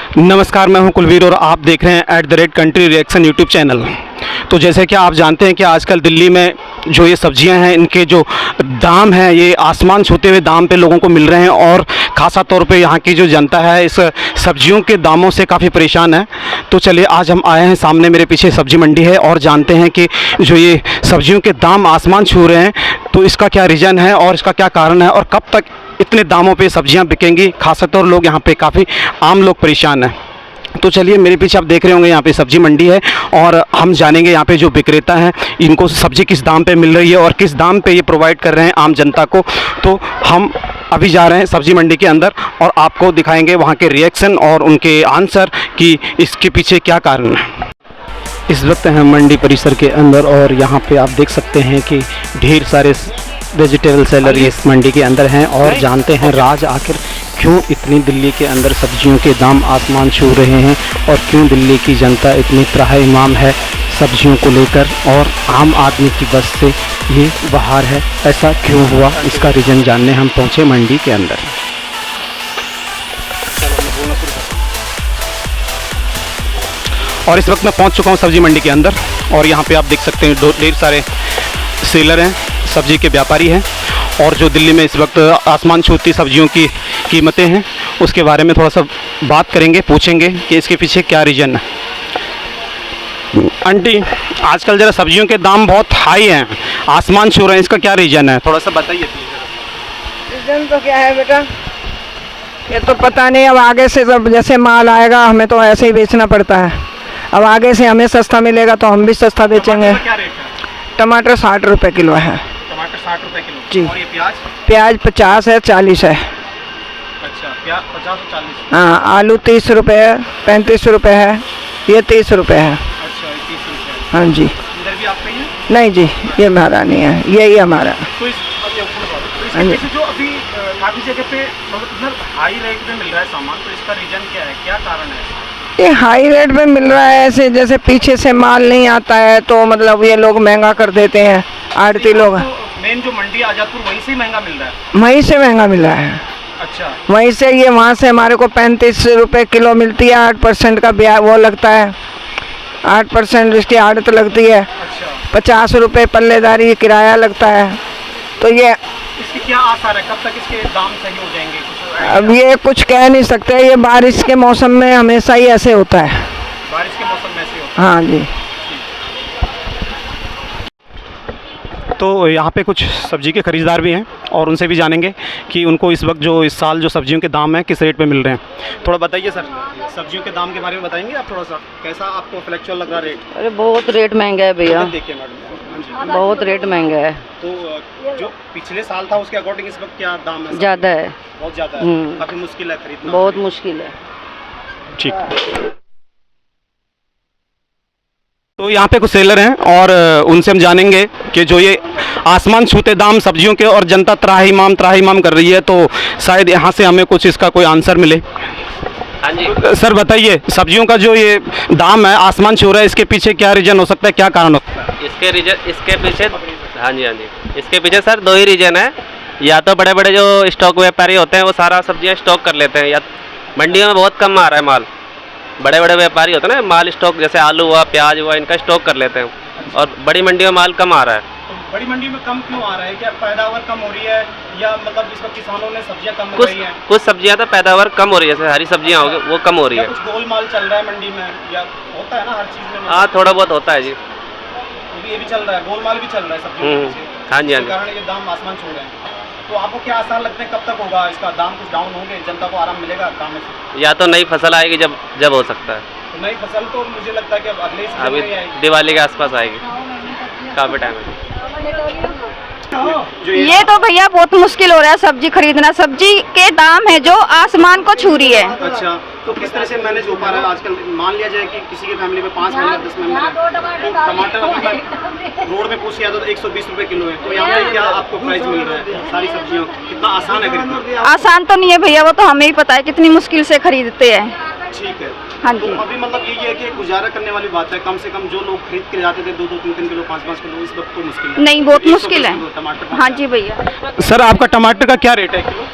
नमस्कार, मैं हूं कुलवीर और आप देख रहे हैं @कंट्री रिएक्शन यूट्यूब चैनल। तो जैसे कि आप जानते हैं कि आजकल दिल्ली में जो ये सब्जियां हैं, इनके जो दाम हैं ये आसमान छूते हुए दाम पे लोगों को मिल रहे हैं और ख़ासा तौर पे यहाँ की जो जनता है इस सब्जियों के दामों से काफ़ी परेशान है। तो चलिए आज हम आए हैं, सामने मेरे पीछे सब्जी मंडी है और जानते हैं कि जो ये सब्जियों के दाम आसमान छू रहे हैं तो इसका क्या रीज़न है और इसका क्या कारण है और कब तक इतने दामों पे सब्जियां बिकेंगी। खासतौर लोग यहाँ पे काफ़ी आम लोग परेशान हैं। तो चलिए मेरे पीछे आप देख रहे होंगे यहाँ पे सब्जी मंडी है और हम जानेंगे यहाँ पे जो विक्रेता हैं इनको सब्जी किस दाम पे मिल रही है और किस दाम पे ये प्रोवाइड कर रहे हैं आम जनता को। तो हम अभी जा रहे हैं सब्जी मंडी के अंदर और आपको दिखाएंगे वहाँ के रिएक्शन और उनके आंसर कि इसके पीछे क्या कारण है। इस वक्त हम मंडी परिसर के अंदर और यहाँ पे आप देख सकते हैं कि ढेर सारे वेजिटेबल सेलर इस मंडी के अंदर हैं और जानते हैं राज आखिर क्यों इतनी दिल्ली के अंदर सब्जियों के दाम आसमान छू रहे हैं और क्यों दिल्ली की जनता इतनी त्राहिमाम है सब्जियों को लेकर और आम आदमी की बस से ये बाहर है। ऐसा क्यों हुआ, इसका रीज़न जानने हम पहुँचे मंडी के अंदर। और इस वक्त मैं पहुँच चुका हूँ सब्जी मंडी के अंदर और यहाँ पे आप देख सकते हैं ढेर सारे सेलर हैं, सब्जी के व्यापारी हैं और जो दिल्ली में इस वक्त आसमान छूती सब्जियों की कीमतें हैं उसके बारे में थोड़ा सा बात करेंगे, पूछेंगे कि इसके पीछे क्या रीज़न है। आंटी, आजकल ज़रा सब्जियों के दाम बहुत हाई हैं, आसमान छू रहे हैं, इसका क्या रीज़न है, थोड़ा सा बताइए। रीज़न तो क्या है बेटा, ये तो पता नहीं। अब आगे से जब जैसे माल आएगा हमें तो ऐसे ही बेचना पड़ता है। अब आगे से हमें सस्ता मिलेगा तो हम भी सस्ता बेचेंगे। टमाटर 60 रुपये किलो है। टमाटर 60 रुपये किलो जी। और ये प्याज? प्याज 50 है, 40 है। अच्छा, प्याज 50 और 40। हाँ, आलू 30 रुपये है, 35 रुपये है, ये 30 रुपये है। अच्छा, 30 रुपये। हाँ जी। इधर भी आपका ही है? नहीं जी, ये हमारा नहीं है, यही हमारा। तो हाँ जी। जो अभी काफ़ी जगह पे मतलब हाई रेट में मिल रहा है सामान, तो इसका रीज़न क्या है, क्या कारण है? ये हाई रेट में मिल रहा है ऐसे, जैसे पीछे से माल नहीं आता है तो मतलब ये लोग महंगा कर देते हैं, आड़ती लोग। मेन जो मंडी आजादपुर वहीं से महंगा मिल रहा है? वहीं से महंगा मिल रहा है। अच्छा। वहीं से ये वहाँ से हमारे को 35 रुपये किलो मिलती है, 8% का ब्याज वो लगता है, 8% इसकी आड़त लगती है। अच्छा। 50 रुपये पल्लेदारी किराया लगता है। तो ये इसकी क्या आसार है, कब तक इसके दाम सही हो जाएंगे? अब ये कुछ कह नहीं सकते, ये बारिश के मौसम में हमेशा ही ऐसे होता है। बारिश के मौसम में ऐसे होता है? हाँ जी। तो यहाँ पे कुछ सब्जी के ख़रीदार भी हैं और उनसे भी जानेंगे कि उनको इस वक्त जो इस साल जो सब्जियों के दाम हैं किस रेट पे मिल रहे हैं। थोड़ा बताइए सर, सब्जियों के दाम के बारे में बताएंगे आप थोड़ा सा, कैसा आपको फ्लैक्चुअल लग रहा रेट? अरे बहुत रेट महंगा है भैया, देखिए मैडम। हाँ जी। बहुत रेट महंगा है। तो जो पिछले साल था उसके अकॉर्डिंग इस वक्त क्या दाम है? ज़्यादा है, बहुत ज़्यादा है, काफ़ी मुश्किल है खरीदना। बहुत मुश्किल है। ठीक। तो यहाँ पे कुछ सेलर हैं और उनसे हम जानेंगे कि जो ये आसमान छूते दाम सब्जियों के और जनता त्राहिमाम कर रही है, तो शायद यहाँ से हमें कुछ इसका कोई आंसर मिले। हाँ जी सर बताइए, सब्जियों का जो ये दाम है आसमान छू रहा है, इसके पीछे क्या रीज़न हो सकता है, क्या कारण हो सकता है? इसके पीछे हाँ जी इसके पीछे सर 2 ही रीज़न है। या तो बड़े बड़े जो स्टॉक व्यापारी होते हैं वो सारा सब्जियां स्टॉक कर लेते हैं, या मंडियों में बहुत कम आ रहा है माल। बड़े बड़े व्यापारी होते हैं ना, माल स्टॉक जैसे आलू हुआ, प्याज हुआ, इनका स्टॉक कर लेते हैं और बड़ी मंडियों में माल कम आ रहा है। तो बड़ी मंडी में कम क्यों आ रहा है, क्या पैदावार कम हो रही है या मतलब इस वक्त किसानों ने सब्जियां कम लगाई हैं? कुछ सब्जियां तो पैदावार कम हो रही है, जैसे हरी सब्जियां हो गई वो कम हो रही है। कुछ गोलमाल चल रहा है मंडी में, या होता है ना हर चीज़ में? हाँ, थोड़ा बहुत होता है जी। ये भी चल रहा है, गोलमाल भी चल रहा है सब्जियों के पीछे। हाँ जी, हाँ जी। कारण ये दाम आसमान छू रहे हैं। तो आपको क्या आसान लगते हैं, कब तक होगा इसका दाम, कुछ डाउन होंगे, जनता को आराम मिलेगा दाम से? या तो नई फसल आएगी जब हो सकता है। तो नई फसल तो मुझे लगता है कि अब अगले सीजन अभी में ही आएगी, दिवाली के आसपास आएगी, काफ़ी टाइम है। ये तो भैया बहुत मुश्किल हो रहा है सब्जी खरीदना। सब्जी के दाम है जो आसमान को छू रही है। अच्छा, तो किस तरह से मैनेज हो पा रहा है आजकल? मान लिया जाए कि किसी की फैमिली में 5 मेंबर 10 मेंबर है, तो टमाटर अभी रोड में पूछ लिया तो 120 रुपये किलो है, तो यहाँ पे क्या आपको प्राइस मिल रहा है सारी सब्जियों? कितना आसान है खरीदना? आसान तो नहीं है भैया, वो तो हमें ही पता है कितनी मुश्किल से खरीदते हैं। ठीक है। हाँ जी। तो अभी मतलब ये है कि गुजारा करने वाली बात है, कम से कम जो लोग खरीद के जाते थे 2-2, 3-3 किलो, 5-5 किलो, इस वक्त तो मुश्किल है। नहीं, बहुत मुश्किल है। टमाटर? हाँ जी भैया। सर आपका टमाटर का क्या रेट है किलो?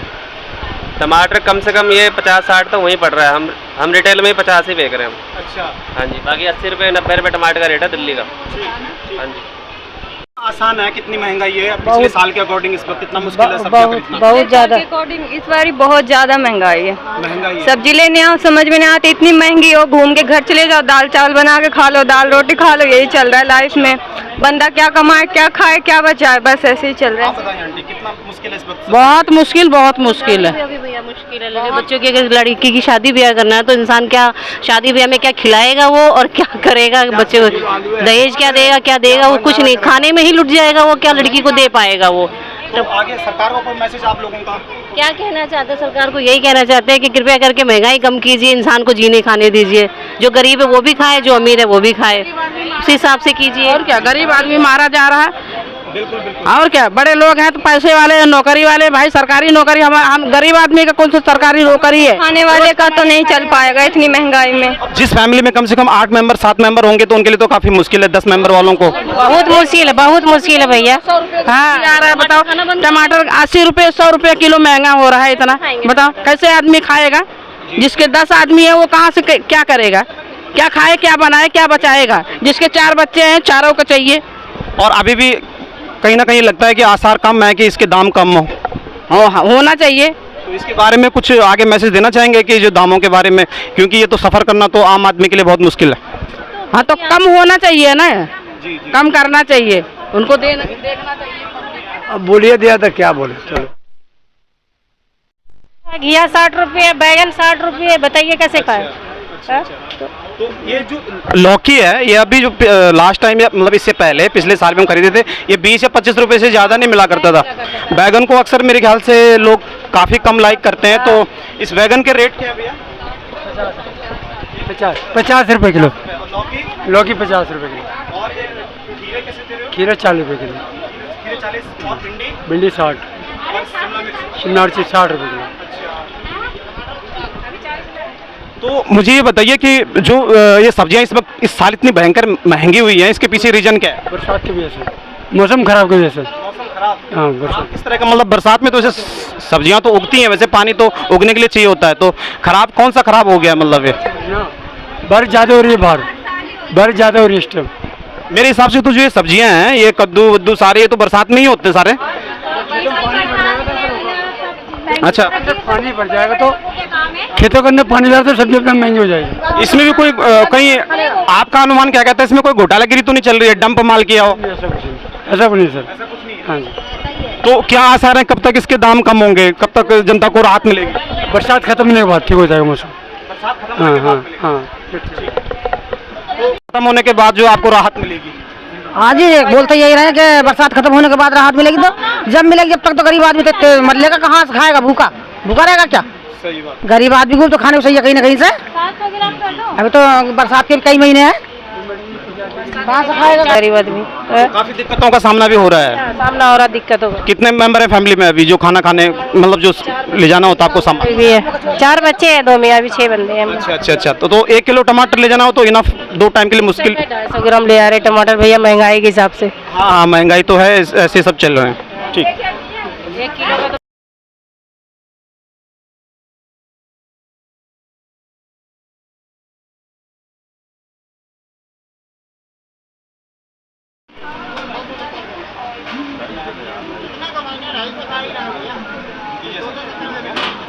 टमाटर कम से कम ये 50-60 तो वहीं पड़ रहा है। हम रिटेल में ही 50 ही बेच रहे हैं हम। अच्छा, हाँ जी, बाकी 80 रुपये 90 रुपये टमाटर का रेट है दिल्ली का। हाँ जी। आसान है? कितनी महंगाई है पिछले साल के अकॉर्डिंग? इस वक्त कितना मुश्किल है सब्जियां खरीदना? बहुत ज़्यादा अकॉर्डिंग इस बार बहुत ज़्यादा महंगाई है। महंगाई है। सब्जी लेने आओ समझ में नहीं आती, इतनी महंगी हो, घूम के घर चले जाओ दाल चावल बना के खा लो, दाल रोटी खा लो, यही चल रहा है लाइफ में। बंदा क्या कमाए, क्या खाए, क्या बचाए, बस ऐसे ही चल रहा आप है। बताइए आंटी, कितना मुश्किल है इस वक्त? बहुत मुश्किल है। अभी भैया मुश्किल है। बच्चों की अगर लड़की की शादी ब्याह करना है तो इंसान क्या शादी ब्याह में क्या खिलाएगा वो, और क्या करेगा बच्चे को, दहेज क्या देगा वो, कुछ नहीं, खाने में ही लुट जाएगा वो, क्या लड़की को दे पाएगा वो। तो आगे सरकार को कोई मैसेज आप लोगों का? क्या कहना चाहते हैं सरकार को? यही कहना चाहते हैं कि कृपया करके महंगाई कम कीजिए, इंसान को जीने खाने दीजिए, जो गरीब है वो भी खाए, जो अमीर है वो भी खाए, उस हिसाब से कीजिए। और क्या, गरीब आदमी मारा जा रहा है। बिल्कुल बिल्कुल। और क्या, बड़े लोग हैं तो पैसे वाले, नौकरी वाले, भाई सरकारी नौकरी, हम गरीब आदमी का कौन सा सरकारी नौकरी है? खाने वाले का तो नहीं चल पाएगा इतनी महंगाई में। जिस फैमिली में कम से कम 8 मेंबर 7 मेंबर होंगे तो उनके लिए तो काफी मुश्किल है, 10 मेंबर वालों को बहुत मुश्किल है भैया। हाँ आ रहा है, बताओ टमाटर 80 रुपये 100 रुपये किलो महंगा हो रहा है इतना, बताओ कैसे आदमी खाएगा? जिसके 10 आदमी है वो कहाँ से क्या करेगा, क्या खाए, क्या बनाए, क्या बचाएगा? जिसके 4 बच्चे हैं, चारों को चाहिए। और अभी भी कहीं ना कहीं लगता है कि आसार कम है कि इसके दाम कम हो। होना चाहिए। तो इसके बारे में कुछ आगे मैसेज देना चाहेंगे कि जो दामों के बारे में, क्योंकि ये तो सफ़र करना तो आम आदमी के लिए बहुत मुश्किल है। हाँ तो कम होना चाहिए ना, जी। कम करना चाहिए, उनको देखना चाहिए। अब बोलिए दिया था क्या बोले, चलो। घिया 60 रुपये, बैगन 60 रुपये, बताइए कैसे खाए? तो ये जो लौकी है ये अभी जो लास्ट टाइम मतलब इससे पहले पिछले साल में हम खरीदे थे, ये 20 या 25 रुपए से ज़्यादा नहीं मिला करता था। बैगन को अक्सर मेरे ख्याल से लोग काफ़ी कम लाइक करते हैं, तो इस बैगन के रेट क्या है भैया? 50 रुपये किलो। लौकी? लौकी 50 रुपये किलो। और ये खीरे कैसे दे रहे हो? खीरा 40 रुपये किलो। खीरे 40 और भिंडी? भिंडी 60। और शिमला मिर्च? शिमला मिर्च 60 रुपये किलो। तो मुझे ये बताइए कि जो ये सब्जियां इस वक्त इस साल इतनी भयंकर महंगी हुई हैं, इसके पीछे रीजन क्या है? बरसात की वजह से, मौसम खराब की वजह से। मौसम खराब? हाँ बरसात। इस तरह का मतलब बरसात में तो ऐसे सब्जियां तो उगती हैं, वैसे पानी तो उगने के लिए चाहिए होता है, तो खराब कौन सा खराब हो गया मतलब ये? बारिश ज़्यादा हो रही है, बारिश ज़्यादा हो रही है इस टाइम। मेरे हिसाब से तो जो ये सब्जियां हैं, ये कद्दू वद्दू सारे, ये तो बरसात में ही होते सारे। अच्छा, पानी भर जाएगा तो खेतों के अंदर पानी डालते तो सब्जी अपना महंगी हो जाएगी। इसमें भी कोई कहीं आपका अनुमान क्या कहता है, इसमें कोई घोटालागिरी तो नहीं चल रही है, डंप माल किया हो? ऐसा कुछ नहीं, ऐसा कुछ नहीं सर। हाँ जी। तो क्या आसार है, कब तक इसके दाम कम होंगे, कब तक जनता को राहत मिलेगी? बरसात खत्म होने के बाद ठीक हो जाएगा मौसम। हाँ हाँ हाँ, खत्म होने के बाद जो आपको राहत मिलेगी? हाँ जी, बोलते यही रहे कि बरसात खत्म होने के बाद राहत मिलेगी, तो जब मिलेगी, जब तक तो गरीब आदमी तो मरलेगा, कहाँ से खाएगा? भूखा रहेगा क्या? सही बात। गरीब आदमी को तो खाने को चाहिए कहीं ना कहीं से। अभी तो बरसात के कई महीने हैं, कहाँ से खाएगा गरीब आदमी? काफी दिक्कतों का सामना भी हो रहा है। सामना हो रहा दिक्कतों का। कितने मेंबर है फैमिली में अभी जो खाना खाने मतलब जो ले जाना होता है आपको सामान? भी है 4 बच्चे हैं, 2 मियाँ भी 6 बंदे हैं। अच्छा। तो 1 किलो टमाटर ले जाना हो तो इनफ 2 टाइम के लिए मुश्किल। 250 ग्राम ले आ रहे टमाटर भैया, महंगाई के हिसाब से। हाँ, महंगाई तो है, ऐसे सब चल रहे हैं। ठीक।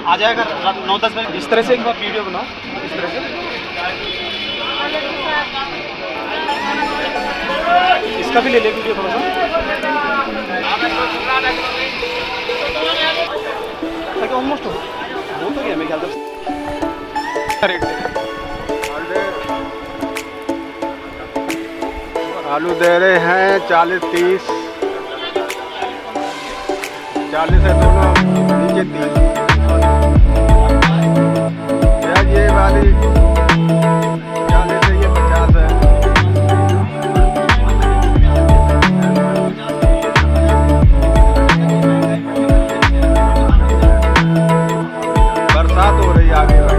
आ जाएगा 9-10 मिनट। इस तरह से एक बार वीडियो बनाओ, इस तरह से। इसका भी ले ले वीडियो थोड़ा सा। ऑलमोस्ट हो तो गया मेरे ख्याल से। आलू दे रहे हैं 40-30, 40 है दोनों, नीचे 30। ये वाली 40 है, ये 50 है। बरसात हो रही है आगे भाई।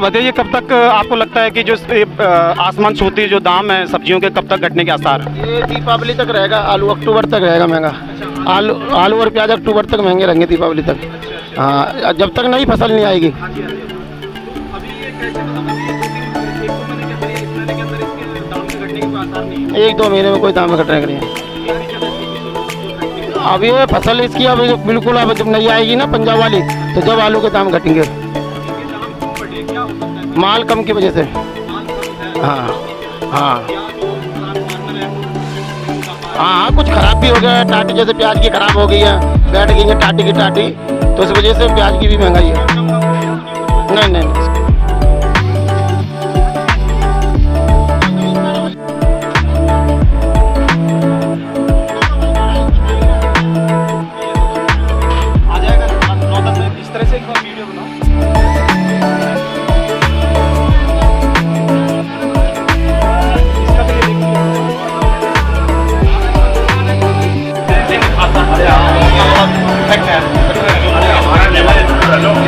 बताइए कब तक आपको लगता है कि जो आसमान छूती जो दाम है सब्जियों के कब तक घटने के आसार हैं? ये दीपावली तक रहेगा। आलू अक्टूबर तक रहेगा महंगा। आलू और प्याज अक्टूबर तक महंगे रहेंगे, दीपावली तक। हाँ, जब तक नई फसल नहीं आएगी। एक दो महीने में कोई दाम घटने का नहीं है। अब ये फसल इसकी अब बिल्कुल अब जब नहीं आएगी ना पंजाब वाली, तो जब आलू के दाम घटेंगे। माल कम की वजह से। हाँ हाँ हाँ, कुछ खराब भी हो गया। टाटी जैसे प्याज की खराब हो गई है, बैठ गई है टाटी की टाटी, तो इस वजह से प्याज की भी महंगाई है। नहीं नहीं, नहीं।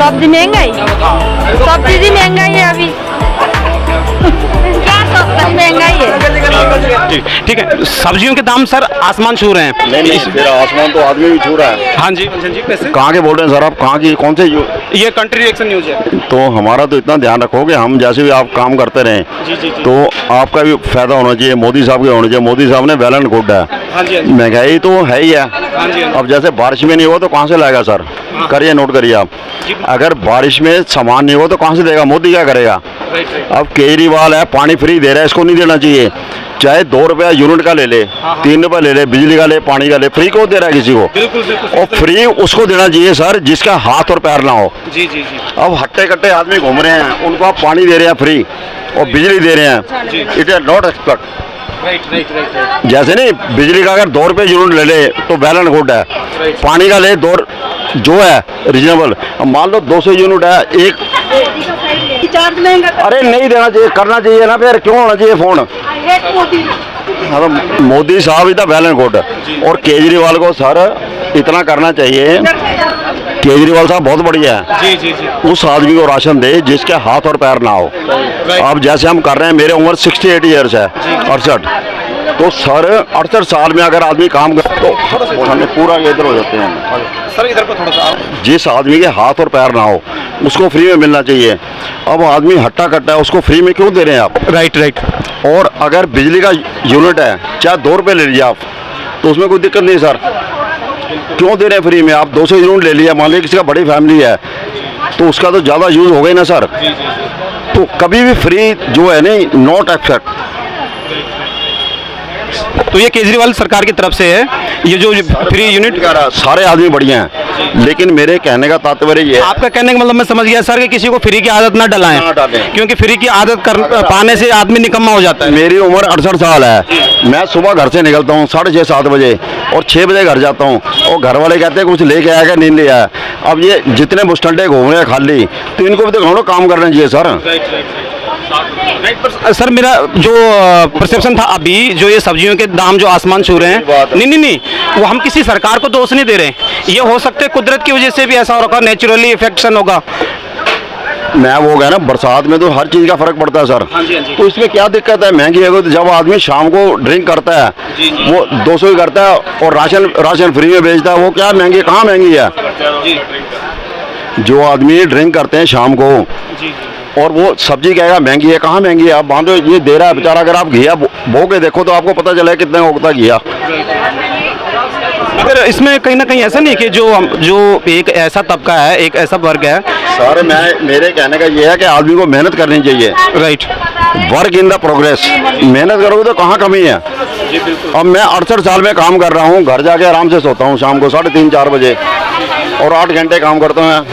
सब्जी महंगाई, सब्जी भी महंगाई है अभी। क्या सब्जी महंगाई है? ठीक है, सब्जियों के दाम सर आसमान छू रहे हैं। नहीं, फिर आसमान तो आदमी भी छू रहा है। हाँ जी कैसे? कहाँ के बोल रहे हैं सर आप? कहाँ की, कौन से? ये कंट्री रिएक्शन न्यूज है। तो हमारा तो इतना ध्यान रखो कि हम जैसे भी आप काम करते रहें, तो आपका भी फायदा होना चाहिए, मोदी साहब का होना चाहिए। मोदी साहब ने वेल एंड गुड है। महंगाई तो है ही है। अब जैसे बारिश में नहीं हो तो कहाँ से लाएगा सर? करिए, नोट करिए आप। अगर बारिश में सामान नहीं हो तो कहाँ से देगा? मोदी क्या करेगा? अब केजरीवाल है, पानी फ्री दे रहा है, इसको नहीं देना चाहिए। चाहे 2 रुपया यूनिट का ले ले, 3 रुपये ले ले, बिजली का ले, पानी का ले, फ्री को दे रहा है किसी को? और फ्री उसको देना चाहिए सर जिसका हाथ और पैर ना हो। जी जी जी। अब हट्टे कट्टे आदमी घूम रहे हैं, उनको आप पानी दे रहे हैं फ्री और बिजली दे रहे हैं। It is not expect. Right. जैसे नहीं, बिजली का अगर 2 रुपये यूनिट ले ले तो वेल एंड गुड है। पानी का ले 2 जो है रीजनेबल। अब मान लो 200 यूनिट है, एक अरे नहीं देना चाहिए, करना चाहिए ना, फिर क्यों होना चाहिए फोन? मोदी साहब इतना वेल एंड गुड। और केजरीवाल को सर इतना करना चाहिए, केजरीवाल साहब बहुत बढ़िया है। जी जी जी। उस आदमी को राशन दे जिसके हाथ और पैर ना हो। अब जैसे हम कर रहे हैं, मेरे उम्र 68 ईयर्स है, 68। तो सर 68 साल में अगर आदमी काम कर तो पूरा इधर हो जाते हैं सर, इधर को थोड़ा सा। जिस आदमी के हाथ और पैर ना हो उसको फ्री में मिलना चाहिए। अब आदमी हट्टा कट्टा है, उसको फ्री में क्यों दे रहे हैं आप? राइट। और अगर बिजली का यूनिट है, चाहे 2 रुपये ले लीजिए आप, तो उसमें कोई दिक्कत नहीं सर। क्यों दे रहे हैं फ्री में? आप 200 यूनिट ले लिया, मान लीजिए किसी का बड़ी फैमिली है, तो उसका तो ज़्यादा यूज़ हो गई ना सर। तो कभी भी फ्री जो है नहीं, नॉट एक्सेप्ट। तो ये केजरीवाल सरकार की तरफ से है, ये जो फ्री यूनिट का सारे आदमी बढ़िया हैं, लेकिन मेरे कहने का तात्पर्य ये है। आपका कहने का मतलब मैं समझ गया सर कि किसी को फ्री की आदत ना डलाएं, क्योंकि फ्री की आदत पाने से आदमी निकम्मा हो जाता है। मेरी उम्र 68 साल है, मैं सुबह घर से निकलता हूँ 6:30-7 बजे और 6 बजे घर जाता हूँ, और घर वाले कहते हैं कुछ लेके आया क्या, नहीं ले आया। अब ये जितने बस स्टैंडे घूम रहे हैं खाली, तो इनको भी तो काम करना चाहिए सर। सर मेरा जो परसेप्शन था अभी, जो ये सब्जियों के दाम जो आसमान छू रहे हैं, नहीं, वो हम किसी सरकार को दोष नहीं दे रहे हैं। ये हो सकता है कुदरत की वजह से भी ऐसा होगा, नेचुरली इफेक्शन होगा। मैं वो गया ना, बरसात में तो हर चीज़ का फर्क पड़ता है सर। तो इसमें क्या दिक्कत है? महंगी है तो जब आदमी शाम को ड्रिंक करता है, वो 200 ही करता है और राशन फ्री में बेचता है, वो क्या महंगी, कहाँ महंगी है? जो आदमी ड्रिंक करते हैं शाम को और वो सब्जी कहेगा महंगी है, कहाँ महंगी है? आप बांधो, ये दे रहा है बेचारा। अगर आप घिया बो के देखो तो आपको पता चला कितने उगता घिया। मगर इसमें कहीं ना कहीं ऐसा नहीं कि जो एक ऐसा तबका है, एक ऐसा वर्ग है सर, मेरे कहने का ये है कि आदमी को मेहनत करनी चाहिए। Right. Work in the progress. मेहनत करोगे तो कहाँ कमी है? अब मैं 68 साल में काम कर रहा हूँ, घर जाके आराम से सोता हूँ शाम को 3:30-4 बजे, और 8 घंटे काम करता हूँ,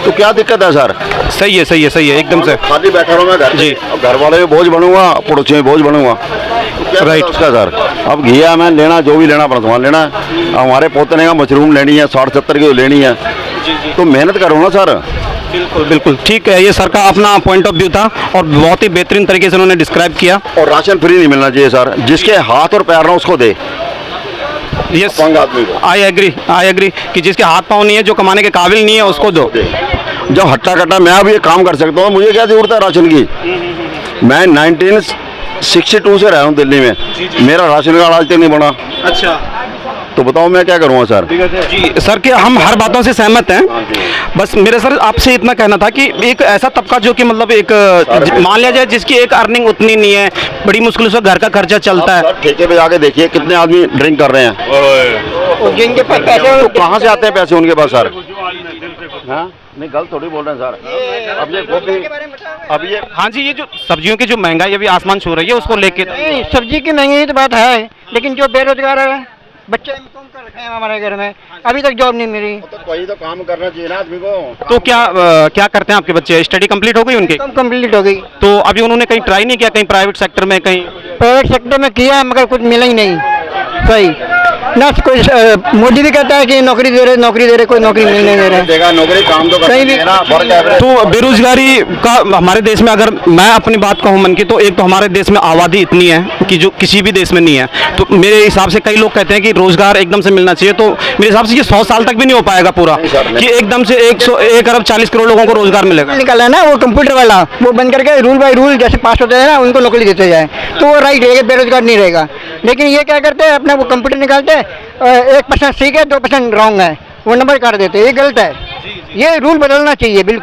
तो क्या दिक्कत है सर? सही है एकदम से। खाली बैठा रहूँ मैं घर जी, घर वाले में बोझ बनूंगा, पड़ोसी में बोझ बनूंगा, तो क्या राइट उसका सर? अब घिया मैं लेना, जो भी लेना अपना सामान लेना है। हमारे पोतने का मशरूम लेनी है, 60-70 किलो लेनी है, तो मेहनत करो ना सर। बिल्कुल ठीक है, ये सर का अपना पॉइंट ऑफ व्यू था और बहुत ही बेहतरीन तरीके से उन्होंने डिस्क्राइब किया। और राशन फ्री नहीं मिलना चाहिए सर, जिसके हाथ और पैर ना उसको दे। यस, आई एग्री कि जिसके हाथ पाँव नहीं है, जो कमाने के काबिल नहीं है, उसको दो। जब हट्टा कट्टा मैं अब ये काम कर सकता हूँ, मुझे क्या जरूरत है राशन की। मैं 1962 से रहा हूँ दिल्ली में, मेरा राशन कार्ड आज तक नहीं बना। अच्छा, तो बताओ मैं क्या करूँगा सर। जी सर कि हम हर बातों से सहमत हैं, बस मेरे सर आपसे इतना कहना था कि एक ऐसा तबका जो कि मतलब एक मान लिया जाए जिसकी एक अर्निंग उतनी नहीं है, बड़ी मुश्किल से घर का खर्चा चलता है। ठेके पे जाके देखिए कितने आदमी ड्रिंक कर रहे हैं, जिनके पास पैसे तो कहाँ से आते हैं पैसे उनके पास सर। हाँ नहीं गलत थोड़ी बोल रहे हैं सर। अब ये गोभी, अब ये हाँ जी, ये जो सब्जियों की जो महंगाई अभी आसमान छू रही है उसको लेके सब्जी की महंगी तो बात है, लेकिन जो बेरोजगार है, बच्चे कम कर रखे हैं हमारे घर में, अभी तक जॉब नहीं मिली। तो कोई तो काम करना चाहिए ना आदमी को। तो क्या करते हैं आपके बच्चे? स्टडी कंप्लीट हो गई उनकी? कंप्लीट हो गई। तो अभी उन्होंने कहीं ट्राई नहीं किया, कहीं प्राइवेट सेक्टर में, कहीं प्राइवेट सेक्टर में किया मगर कुछ मिला ही नहीं सही ना। कोई मोदी भी कहता है कि नौकरी दे रहे, कोई नौकरी मिल नहीं दे रहे। देगा नौकरी, काम तो कहीं भी तो बेरोजगारी का हमारे देश में, अगर मैं अपनी बात कहूँ मन की, तो एक तो हमारे देश में आबादी इतनी है कि जो किसी भी देश में नहीं है। तो मेरे हिसाब से कई लोग कहते हैं कि रोजगार एकदम से मिलना चाहिए, तो मेरे हिसाब से ये 100 साल तक भी नहीं हो पाएगा पूरा कि एकदम से 1 अरब 40 करोड़ लोगों को रोजगार मिलेगा। निकाला है ना वो कंप्यूटर वाला, वो बंद करके रूल बाय रूल जैसे पास होते हैं ना उनको नौकरी देते जाए, तो वो राइट रहेगा, बेरोजगार नहीं रहेगा। लेकिन ये क्या करते हैं, अपना वो कंप्यूटर निकालते हैं, 1% ठीक है 2% रॉन्ग है, वो नंबर काट देते हैं, ये गलत है। ये रूल बदलना चाहिए बिल्कुल।